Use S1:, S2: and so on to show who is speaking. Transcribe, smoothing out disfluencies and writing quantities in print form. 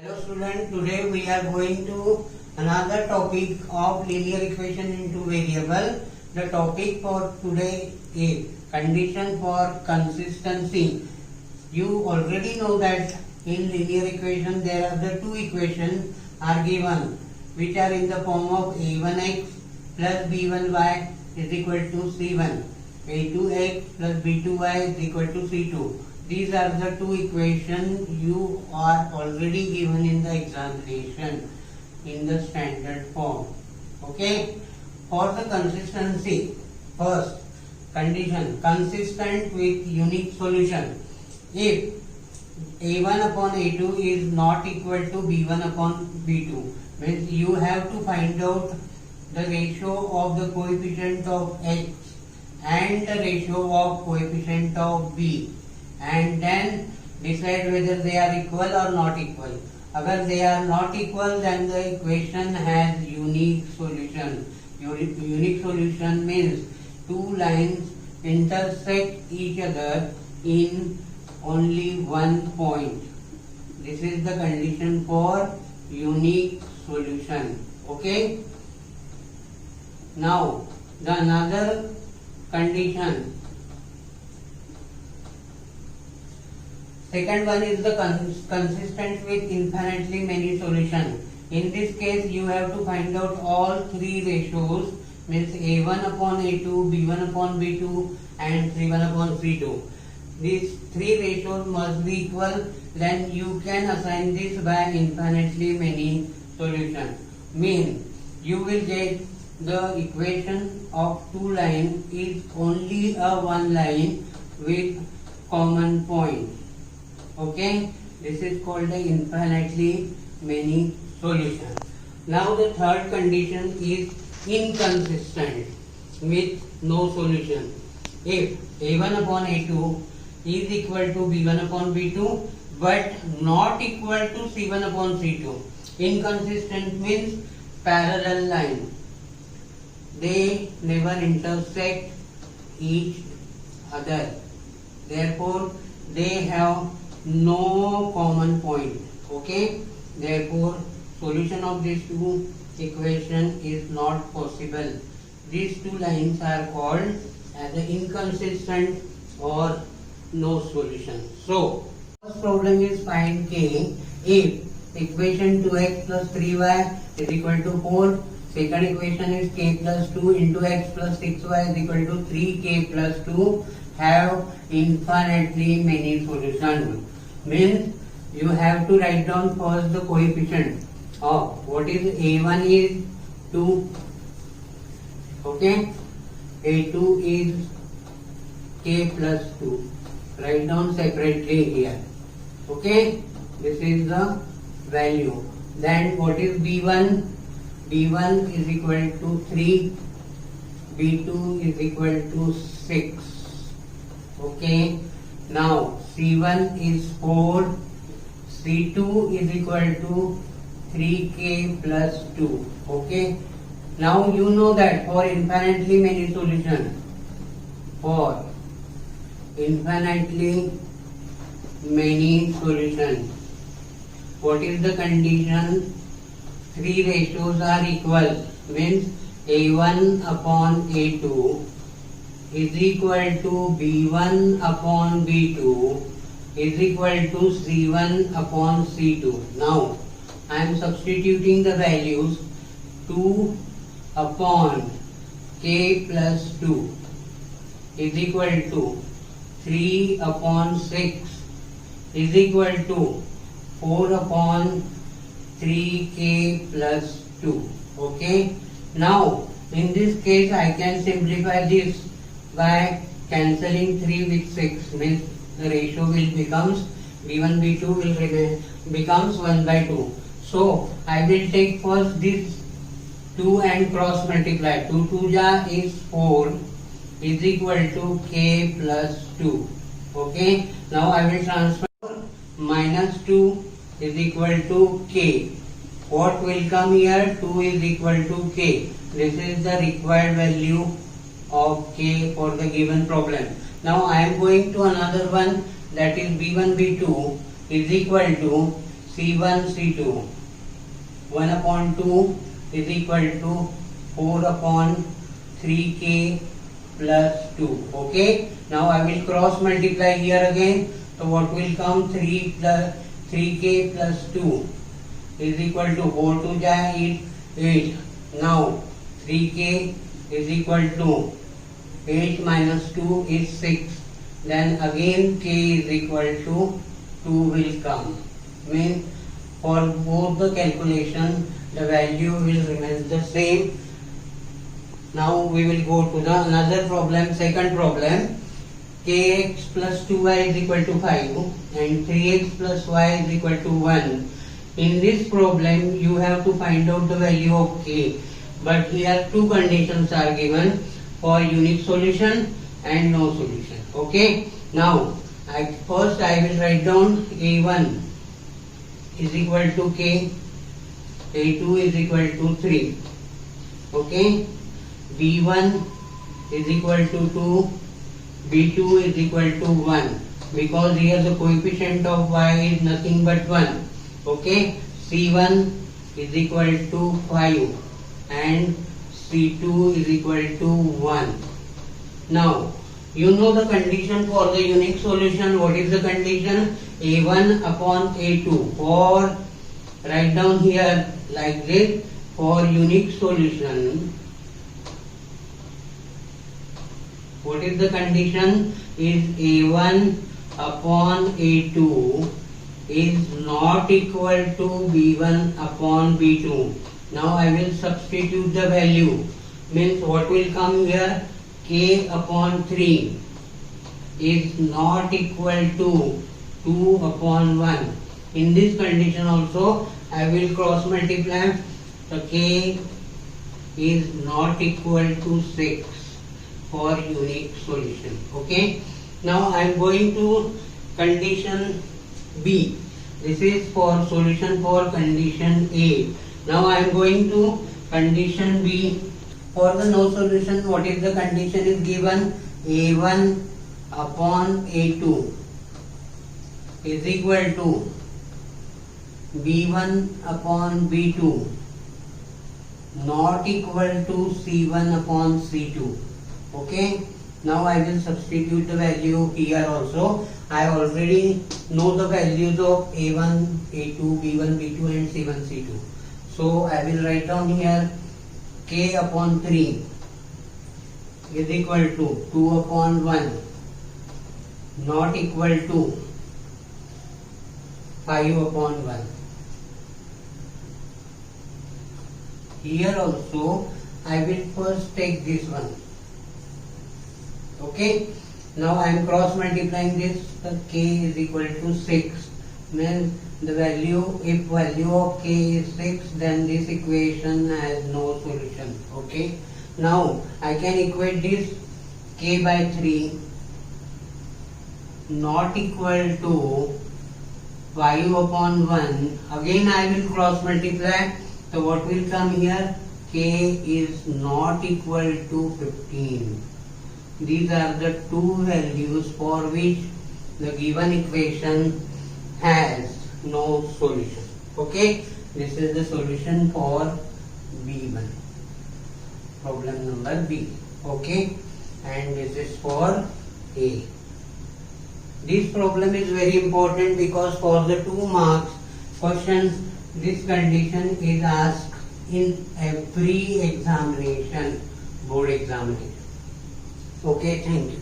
S1: Hello student, today we are going to another topic of linear equation into variable. The topic for today is condition for consistency. You already know that in linear equation there are the two equations are given which are in the form of a1x plus b1y is equal to c1, a2x plus b2y is equal to c2. These are the two equations you are already given in the examination in the standard form. Okay. For the consistency, first condition consistent with unique solution. If a1 upon a2 is not equal to b1 upon b2, means you have to find out the ratio of the coefficient of x and the ratio of coefficient of b, and then decide whether they are equal or not equal. Agar they are not equal, then the equation has unique solution. Unique solution means two lines intersect each other in only one point. This is the condition for unique solution. Okay. Now the another condition. Second one is the consistent with infinitely many solutions. In this case, you have to find out all three ratios, means a1 upon a2, b1 upon b2, and c1 upon c2. These three ratios must be equal. Then you can assign this by infinitely many solutions. Mean you will get the equation of two lines is only a one line with common point. Okay, this is called the infinitely many solution. Now the third condition is inconsistent with no solution. If a1 upon a2 is equal to b1 upon b2 but not equal to c1 upon c2. Inconsistent means parallel line. They never intersect each other. Therefore, they have no common point. Okay. Therefore, solution of these two equation is not possible. These two lines are called as the inconsistent or no solution. So, first problem is find k if equation 2x plus 3y is equal to 4. Second equation is k plus 2 into x plus 6y is equal to 3k plus 2 have infinitely many solutions. Means you have to write down first the coefficient of what is a1 is 2, okay, a2 is k plus 2. Write down separately here. Okay, this is the value. Then what is b1? b1 is equal to 3, b2 is equal to 6. Okay, now c1 is 4, c2 is equal to 3k plus 2. Okay, now you know that for infinitely many solutions, for infinitely many solutions, what is the condition? Three ratios are equal, means a1 upon a2 is equal to b1 upon b2 is equal to c1 upon c2. Now I am substituting the values. 2 upon k plus 2 is equal to 3 upon 6 is equal to 4 upon 3k plus 2. Okay. Now in this case I can simplify this by cancelling 3 with 6, means the ratio will becomes b1 b2 will remain becomes 1 by 2. So I will take first this 2 and cross multiply. 2 2 ja is 4 is equal to k plus 2. Okay. Now I will transfer minus 2 is equal to k. What will come here? 2 is equal to k. This is the required value of k for the given problem. Now I am going to another one, that is b1 b2 is equal to C1 C2 1 upon 2 is equal to 4 upon 3k plus 2. Okay, now I will cross multiply here again. So what will come? 3 plus 3k plus 2 is equal to 4 to 8. Now 3k is equal to 8 minus 2 is 6. Then again k is equal to 2 will come. Means for both the calculation the value will remain the same. Now we will go to the another problem, second problem. Kx plus 2y is equal to 5 and 3x plus y is equal to 1. In this problem you have to find out the value of k, but here two conditions are given for unique solution and no solution. Okay, now first I will write down a1 is equal to k, a2 is equal to 3. Okay, b1 is equal to 2, b2 is equal to 1, because here the coefficient of y is nothing but 1. Okay, c1 is equal to 5 and c2 is equal to 1. Now you know the condition for the unique solution. What is the condition? A1 upon A2. For write down here like this, for unique solution, what is the condition? Is A1 upon A2 is not equal to B1 upon B2. Now I will substitute the value. Means what will come here? K upon 3 is not equal to 2 upon 1. In this condition also I will cross multiply. So k is not equal to 6 for unique solution. Okay, now I am going to condition B. This is for solution for condition A. Now I am going to condition B. For the no solution, what is the condition is given? A1 upon A2 is equal to B1 upon B2 not equal to C1 upon C2. Okay, now I will substitute the value here also. I already know the values of A1, A2, B1, B2 and C1, C2. So I will write down here k upon 3 is equal to 2 upon 1 not equal to 5 upon 1. Here also I will first take this one. Okay, now I am cross multiplying this. The k is equal to 6. Means the value, if value of k is 6, then this equation has no solution. Okay, now I can equate this k by 3 not equal to 5 upon 1. Again I will cross multiply. So what will come here? K is not equal to 15. These are the two values for which the given equation has no solution. Okay, this is the solution for B1, problem number B. Okay, and this is for A. This problem is very important because for the 2 marks questions, this condition is asked in every examination, board examination. Okay, thank you.